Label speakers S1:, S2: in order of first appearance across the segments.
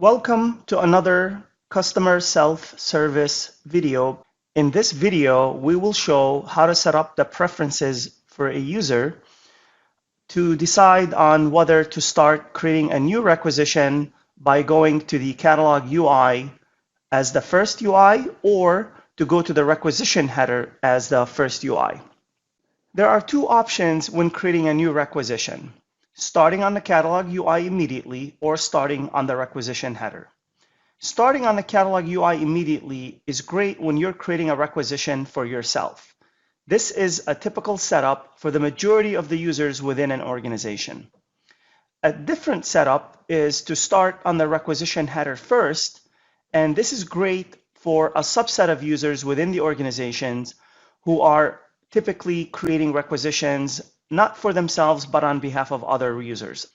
S1: Welcome to another customer self-service video. In this video, we will show how to set up the preferences for a user to decide on whether to start creating a new requisition by going to the catalog UI as the first UI or to go to the requisition header as the first UI. There are two options when creating a new requisition: starting on the catalog UI immediately or starting on the requisition header. Starting on the catalog UI immediately is great when you're creating a requisition for yourself. This is a typical setup for the majority of the users within an organization. A different setup is to start on the requisition header first, and this is great for a subset of users within the organizations who are typically creating requisitions not for themselves, but on behalf of other users.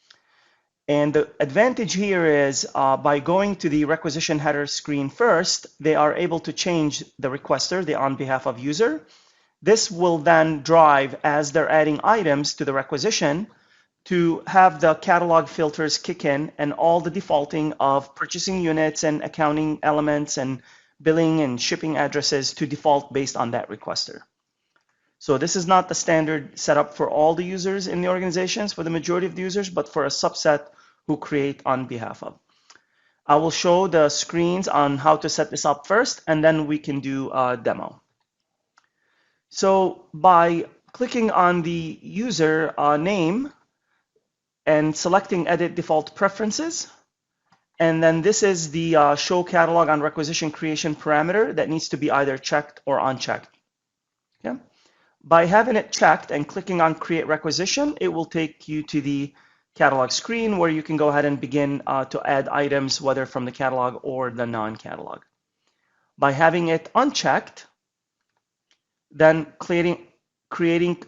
S1: And the advantage here is by going to the requisition header screen first, they are able to change the requester, the on behalf of user. This will then drive, as they're adding items to the requisition, to have the catalog filters kick in and all the defaulting of purchasing units and accounting elements and billing and shipping addresses to default based on that requester. So this is not the standard setup for all the users in the organizations, for the majority of the users, but for a subset who create on behalf of. I will show the screens on how to set this up first, and then we can do a demo. So by clicking on the user name and selecting Edit Default Preferences, and then this is the Show Catalog on Requisition Creation parameter that needs to be either checked or unchecked. Okay? By having it checked and clicking on Create Requisition, it will take you to the catalog screen where you can go ahead and begin to add items, whether from the catalog or the non-catalog. By having it unchecked, then creating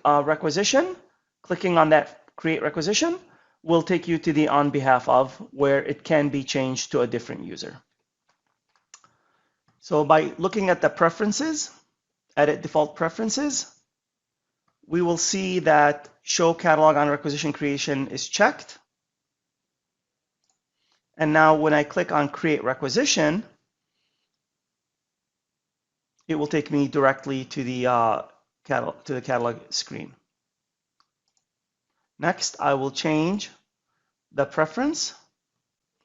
S1: a requisition, clicking on that Create Requisition will take you to the on behalf of, where it can be changed to a different user. So by looking at the preferences, Edit Default Preferences, we will see that Show Catalog on Requisition Creation is checked. And now when I click on Create Requisition, it will take me directly to the catalog screen. Next, I will change the preference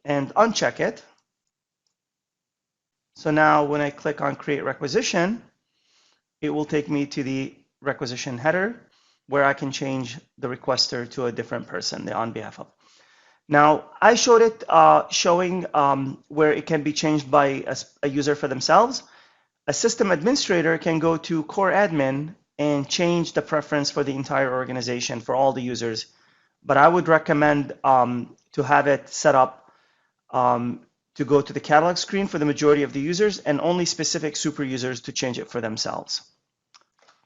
S1: and uncheck it. So now when I click on Create Requisition, it will take me to the requisition header where I can change the requester to a different person, the on behalf of. Now, I showed it showing where it can be changed by a user for themselves. A system administrator can go to Core Admin and change the preference for the entire organization for all the users. But I would recommend to have it set up to go to the catalog screen for the majority of the users and only specific super users to change it for themselves.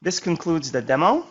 S1: This concludes the demo.